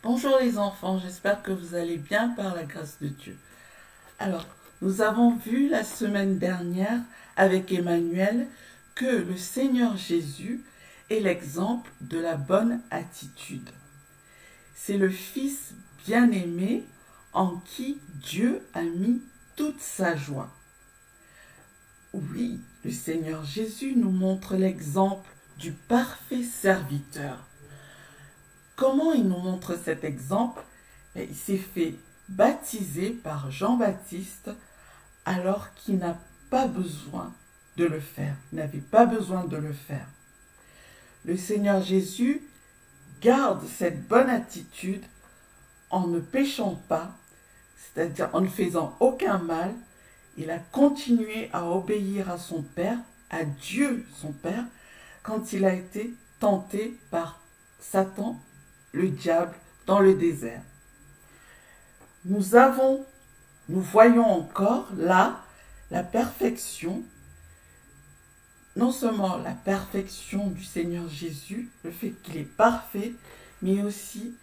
Bonjour les enfants, j'espère que vous allez bien par la grâce de Dieu. Alors, nous avons vu la semaine dernière avec Emmanuel que le Seigneur Jésus est l'exemple de la bonne attitude. C'est le Fils bien-aimé en qui Dieu a mis toute sa joie. Oui, le Seigneur Jésus nous montre l'exemple du parfait serviteur. Comment il nous montre cet exemple? Il s'est fait baptiser par Jean-Baptiste alors qu'il n'a pas besoin de le faire. Il n'avait pas besoin de le faire. Le Seigneur Jésus garde cette bonne attitude en ne péchant pas, c'est-à-dire en ne faisant aucun mal. Il a continué à obéir à son Père, à Dieu son Père, quand il a été tenté par Satan, le diable, dans le désert. Nous voyons encore là la perfection, non seulement la perfection du Seigneur Jésus, le fait qu'il est parfait, mais aussi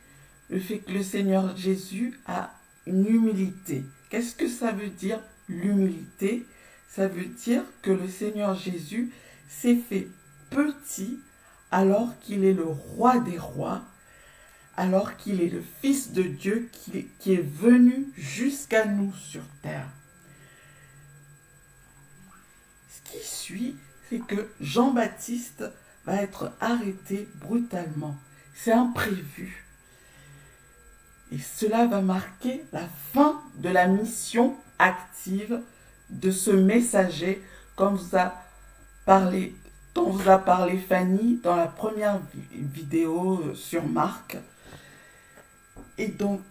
le fait que le Seigneur Jésus a une humilité. Qu'est-ce que ça veut dire l'humilité? Ça veut dire que le Seigneur Jésus s'est fait petit alors qu'il est le roi des rois, alors qu'il est le Fils de Dieu qui est venu jusqu'à nous sur terre. Ce qui suit, c'est que Jean-Baptiste va être arrêté brutalement. C'est imprévu. Et cela va marquer la fin de la mission active de ce messager, comme dont vous a parlé Fanny dans la première vidéo sur Marc. Et donc,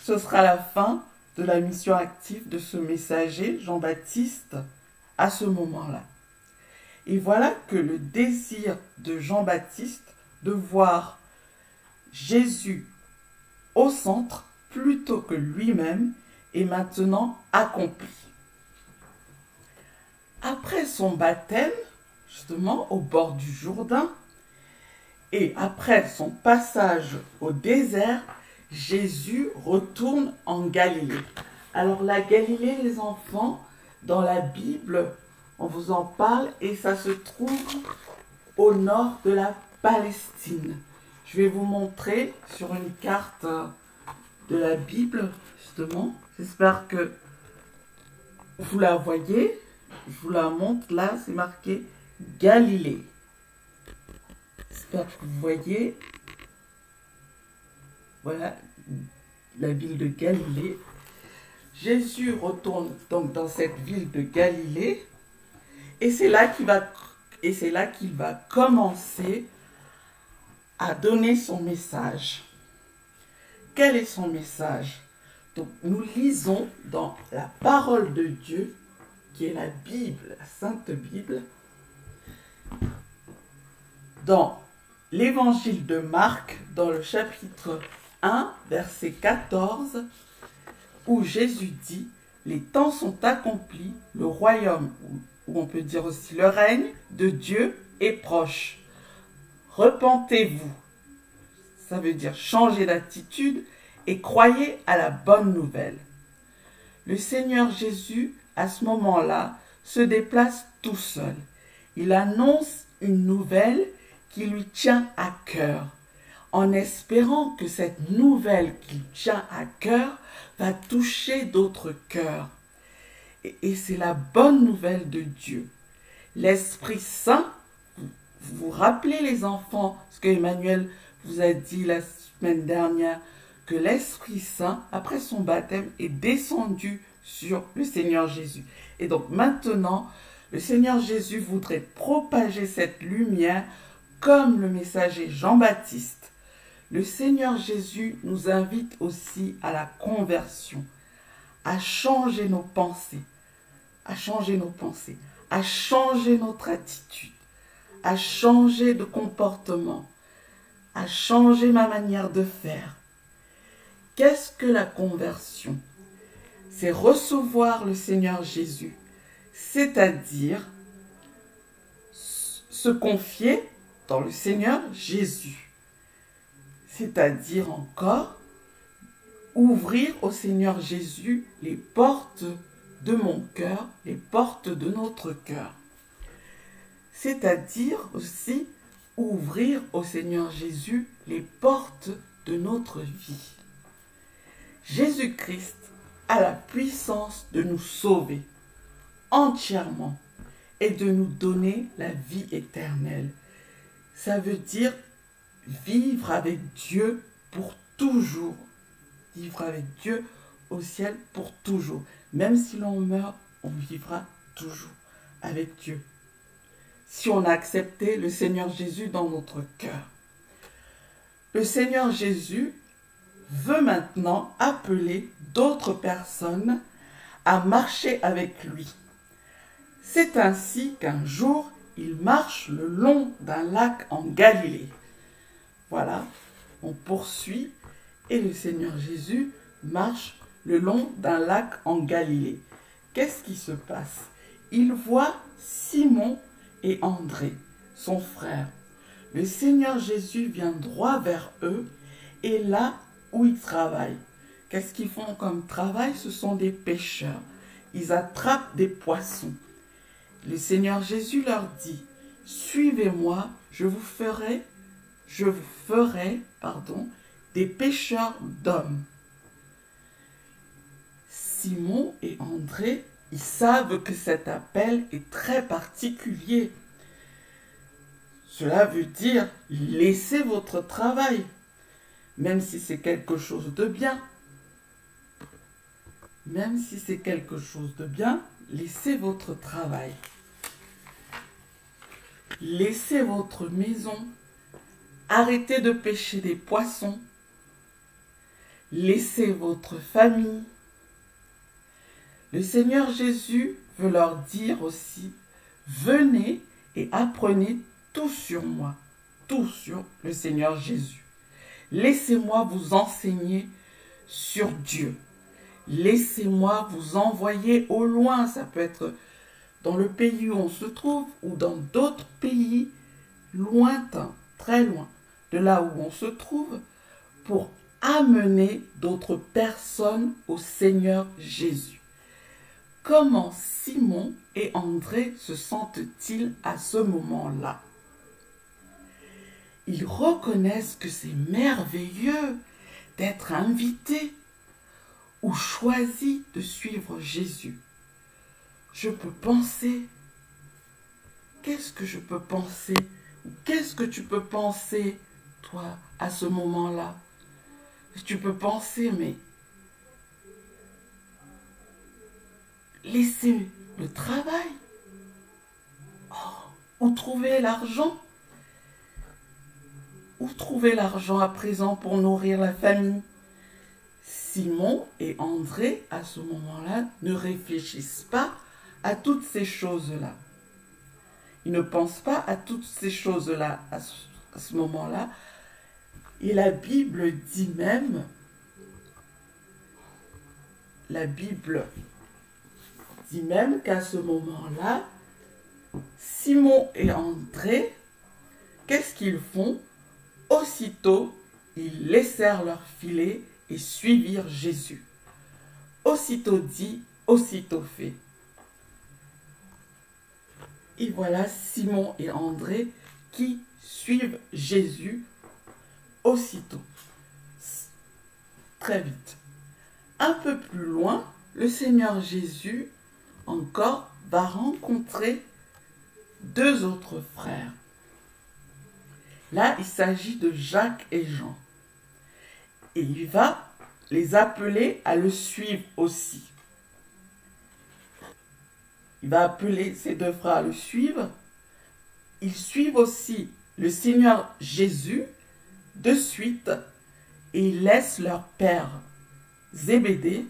ce sera la fin de la mission active de ce messager, Jean-Baptiste, à ce moment-là. Et voilà que le désir de Jean-Baptiste de voir Jésus au centre plutôt que lui-même est maintenant accompli. Après son baptême, justement au bord du Jourdain, et après son passage au désert, Jésus retourne en Galilée. Alors la Galilée, les enfants, dans la Bible, on vous en parle et ça se trouve au nord de la Palestine. Je vais vous montrer sur une carte de la Bible, justement. J'espère que vous la voyez. Je vous la montre là, c'est marqué Galilée. J'espère que vous voyez. Voilà la ville de Galilée. Jésus retourne donc dans cette ville de Galilée et c'est là qu'il va commencer à donner son message. Quel est son message? Donc nous lisons dans la parole de Dieu, qui est la Bible, la Sainte Bible, dans l'évangile de Marc, dans le chapitre 1, verset 14, où Jésus dit « Les temps sont accomplis, le royaume, ou on peut dire aussi le règne de Dieu est proche. Repentez-vous ». Ça veut dire changer d'attitude et croyez à la bonne nouvelle. Le Seigneur Jésus, à ce moment-là, se déplace tout seul. Il annonce une nouvelle qui lui tient à cœur, en espérant que cette nouvelle qui tient à cœur va toucher d'autres cœurs. Et c'est la bonne nouvelle de Dieu. L'Esprit Saint, vous vous rappelez les enfants, ce que Emmanuel vous a dit la semaine dernière, que l'Esprit Saint, après son baptême, est descendu sur le Seigneur Jésus. Et donc maintenant, le Seigneur Jésus voudrait propager cette lumière comme le messager Jean-Baptiste. Le Seigneur Jésus nous invite aussi à la conversion, à changer nos pensées, à changer notre attitude, à changer de comportement, à changer ma manière de faire. Qu'est-ce que la conversion? C'est recevoir le Seigneur Jésus, c'est-à-dire se confier dans le Seigneur Jésus. C'est-à-dire encore ouvrir au Seigneur Jésus les portes de mon cœur, les portes de notre cœur. C'est-à-dire aussi ouvrir au Seigneur Jésus les portes de notre vie. Jésus-Christ a la puissance de nous sauver entièrement et de nous donner la vie éternelle. Ça veut dire vivre avec Dieu pour toujours. Vivre avec Dieu au ciel pour toujours. Même si l'on meurt, on vivra toujours avec Dieu. Si on a accepté le Seigneur Jésus dans notre cœur. Le Seigneur Jésus veut maintenant appeler d'autres personnes à marcher avec lui. C'est ainsi qu'un jour, il marche le long d'un lac en Galilée. Voilà, on poursuit et le Seigneur Jésus marche le long d'un lac en Galilée. Qu'est-ce qui se passe? Il voit Simon et André, son frère. Le Seigneur Jésus vient droit vers eux et là où ils travaillent. Qu'est-ce qu'ils font comme travail? Ce sont des pêcheurs. Ils attrapent des poissons. Le Seigneur Jésus leur dit, « Suivez-moi, je vous ferai des pêcheurs d'hommes. » Simon et André, ils savent que cet appel est très particulier. Cela veut dire, laissez votre travail, même si c'est quelque chose de bien. Même si c'est quelque chose de bien, laissez votre travail. Laissez votre maison. Arrêtez de pêcher des poissons. Laissez votre famille. Le Seigneur Jésus veut leur dire aussi, venez et apprenez tout sur moi, tout sur le Seigneur Jésus. Laissez-moi vous enseigner sur Dieu. Laissez-moi vous envoyer au loin. Ça peut être dans le pays où on se trouve ou dans d'autres pays lointains, très loin de là où on se trouve, pour amener d'autres personnes au Seigneur Jésus. Comment Simon et André se sentent-ils à ce moment-là? Ils reconnaissent que c'est merveilleux d'être invités ou choisis de suivre Jésus. Je peux penser, qu'est-ce que je peux penser? Qu'est-ce que tu peux penser, toi, à ce moment-là? Tu peux penser, mais laisser le travail. Oh, où trouver l'argent? Où trouver l'argent à présent pour nourrir la famille? Simon et André, à ce moment-là, ne réfléchissent pas à toutes ces choses-là. Ils ne pensent pas à toutes ces choses-là à ce moment-là. Et la Bible dit même, qu'à ce moment-là, Simon et André, qu'est-ce qu'ils font? Aussitôt, ils laissèrent leur filet et suivirent Jésus. Aussitôt dit, aussitôt fait. Et voilà Simon et André qui suivent Jésus aussitôt. Très vite. Un peu plus loin, le Seigneur Jésus encore va rencontrer deux autres frères. Là, il s'agit de Jacques et Jean. Et il va les appeler à le suivre aussi. Il va appeler ces deux frères à le suivre. Ils suivent aussi le Seigneur Jésus de suite et ils laissent leur père Zébédée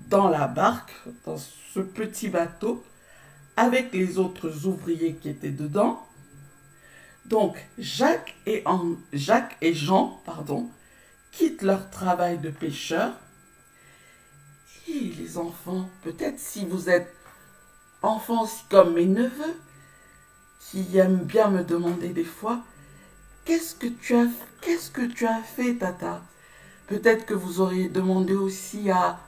dans la barque, dans ce petit bateau, avec les autres ouvriers qui étaient dedans. Donc, Jacques et Jean, quittent leur travail de pêcheur. Et les enfants, peut-être si vous êtes enfants aussi comme mes neveux, qui aiment bien me demander des fois, qu'est-ce que tu as fait, tata? Peut-être que vous auriez demandé aussi à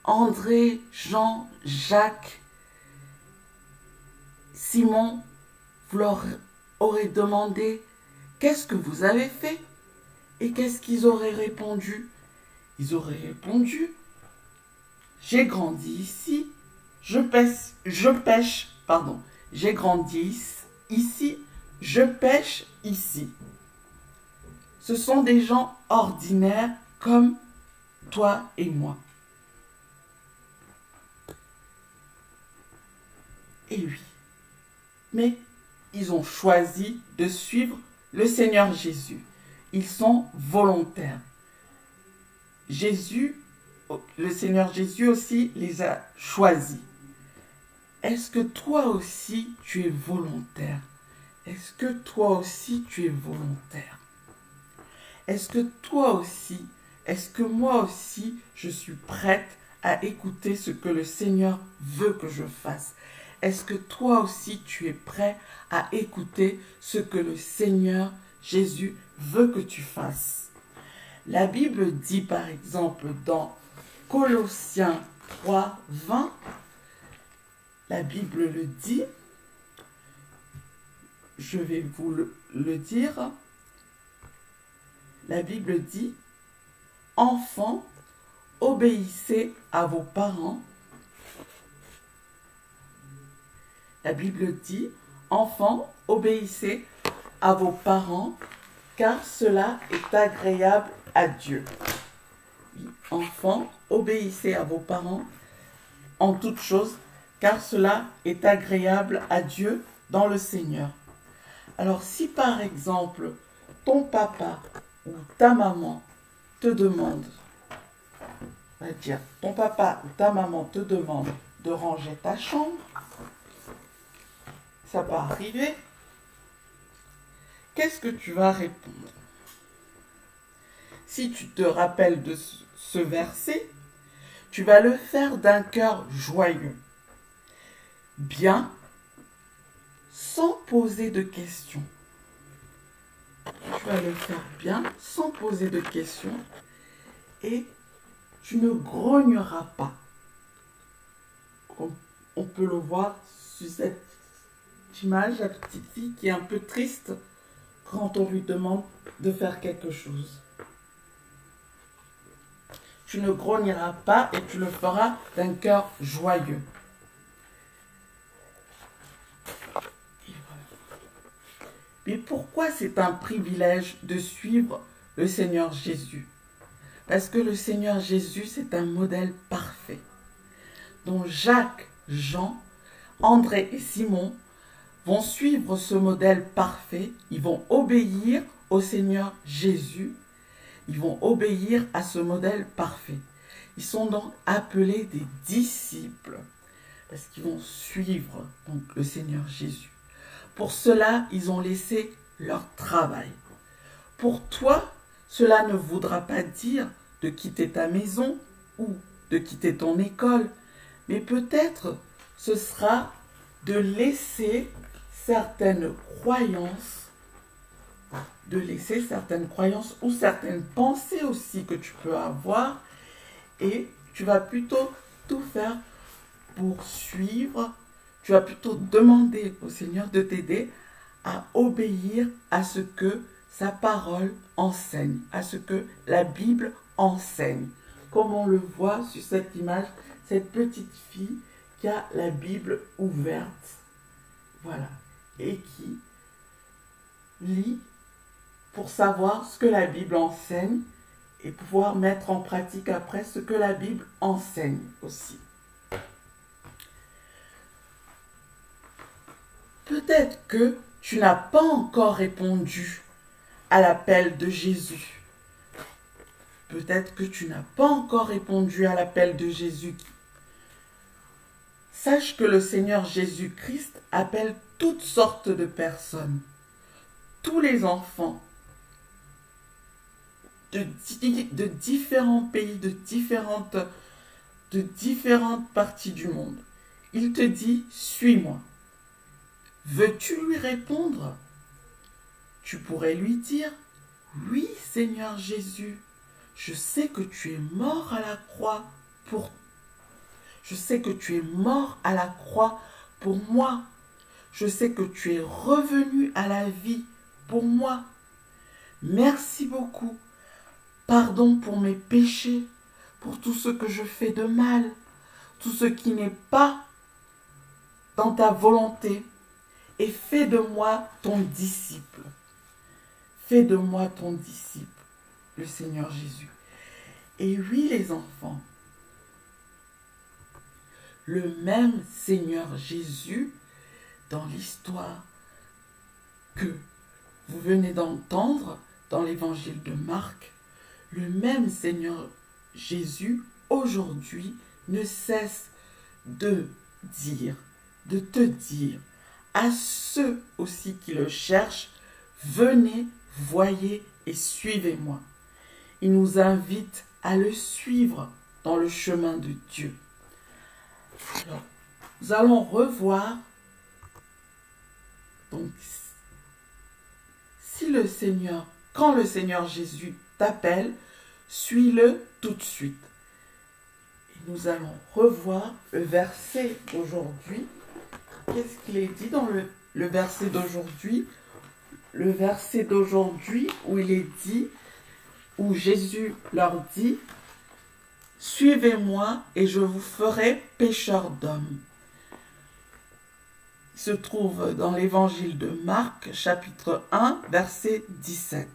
André, Jean, Jacques, Simon, vous leur aurez demandé qu'est-ce que vous avez fait? Et qu'est-ce qu'ils auraient répondu? Ils auraient répondu, j'ai grandi ici, je pêche, pardon, j'ai grandi ici, je pêche ici. Ce sont des gens ordinaires comme toi et moi. Et oui, mais ils ont choisi de suivre le Seigneur Jésus. Ils sont volontaires. Jésus, le Seigneur Jésus aussi les a choisis. Est-ce que toi aussi tu es volontaire? Est-ce que toi aussi tu es volontaire? Est-ce que toi aussi, est-ce que moi aussi je suis prête à écouter ce que le Seigneur veut que je fasse? Est-ce que toi aussi tu es prêt à écouter ce que le Seigneur Jésus veut que tu fasses? La Bible dit par exemple dans Colossiens 3, 20, la Bible le dit, je vais vous le dire, la Bible dit, enfants, obéissez à vos parents. La Bible dit, enfants, obéissez à vos parents, car cela est agréable à Dieu. Oui, enfants, obéissez à vos parents en toutes choses, car cela est agréable à Dieu dans le Seigneur. Alors si par exemple, ton papa ou ta maman te demande, on va dire, ton papa ou ta maman te demande de ranger ta chambre, ça peut arriver, qu'est-ce que tu vas répondre? Si tu te rappelles de ce verset, tu vas le faire d'un cœur joyeux, bien, sans poser de questions. Tu vas le faire bien, sans poser de questions, et tu ne grogneras pas. On peut le voir sur cette image, la petite fille qui est un peu triste quand on lui demande de faire quelque chose. Tu ne grogneras pas et tu le feras d'un cœur joyeux. Et voilà. Mais pourquoi c'est un privilège de suivre le Seigneur Jésus? Parce que le Seigneur Jésus, c'est un modèle parfait, dont Jacques, Jean, André et Simon vont suivre ce modèle parfait. Ils vont obéir au Seigneur Jésus. Ils vont obéir à ce modèle parfait. Ils sont donc appelés des disciples parce qu'ils vont suivre donc le Seigneur Jésus. Pour cela, ils ont laissé leur travail. Pour toi, cela ne voudra pas dire de quitter ta maison ou de quitter ton école, mais peut-être ce sera de laisser certaines croyances, ou certaines pensées aussi que tu peux avoir, et tu vas plutôt tout faire pour suivre, tu vas plutôt demander au Seigneur de t'aider à obéir à ce que sa parole enseigne, à ce que la Bible enseigne. Comme on le voit sur cette image, cette petite fille qui a la Bible ouverte, voilà, et qui lit pour savoir ce que la Bible enseigne et pouvoir mettre en pratique après ce que la Bible enseigne aussi. Peut-être que tu n'as pas encore répondu à l'appel de Jésus. Peut-être que tu n'as pas encore répondu à l'appel de Jésus. Sache que le Seigneur Jésus-Christ appelle toutes sortes de personnes. Tous les enfants de différents pays, de différentes parties du monde. Il te dit, suis-moi. Veux-tu lui répondre? Tu pourrais lui dire, oui Seigneur Jésus, Je sais que tu es mort à la croix pour... Je sais que tu es mort à la croix pour moi. Je sais que tu es revenu à la vie pour moi. Merci beaucoup. Pardon pour mes péchés, pour tout ce que je fais de mal, tout ce qui n'est pas dans ta volonté. Et fais de moi ton disciple. Fais de moi ton disciple, le Seigneur Jésus. Et oui, les enfants, le même Seigneur Jésus, dans l'histoire que vous venez d'entendre dans l'évangile de Marc, le même Seigneur Jésus, aujourd'hui, ne cesse de te dire, à ceux aussi qui le cherchent, venez, voyez et suivez-moi. Il nous invite à le suivre dans le chemin de Dieu. Alors, nous allons revoir, donc, quand le Seigneur Jésus t'appelle, suis-le tout de suite. Et nous allons revoir le verset d'aujourd'hui. Qu'est-ce qu'il est dit dans le verset d'aujourd'hui? Le verset d'aujourd'hui où il est dit, où Jésus leur dit, « Suivez-moi et je vous ferai pécheurs d'hommes. » Il se trouve dans l'évangile de Marc, chapitre 1, verset 17.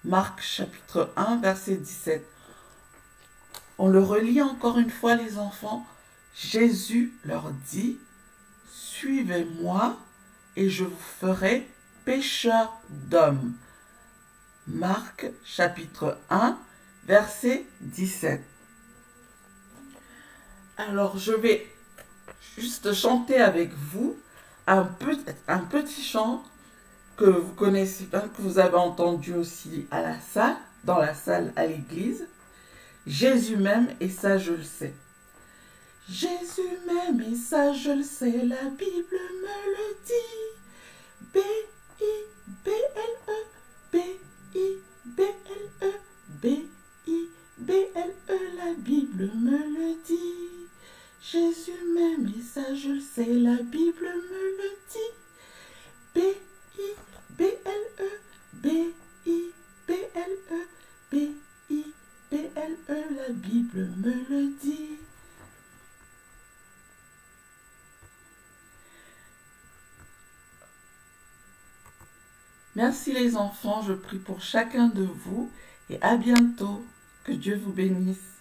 Marc, chapitre 1, verset 17. On le relit encore une fois, les enfants. Jésus leur dit, « Suivez-moi et je vous ferai pécheurs d'hommes. » Marc, chapitre 1, verset 17. Alors, je vais juste chanter avec vous un petit chant que vous connaissez, que vous avez entendu aussi à la salle, dans la salle à l'église. Jésus m'aime et ça je le sais. Jésus m'aime et ça je le sais, la Bible me le dit. B-I-B-L-E, B-I-B-L-E, B-I-B-L-E, la Bible me le dit. Jésus m'aime et ça je le sais, la Bible me le dit. B-I-B-L-E, B-I-B-L-E, B-I-B-L-E, la Bible me le dit. Merci les enfants, je prie pour chacun de vous et à bientôt. Que Dieu vous bénisse.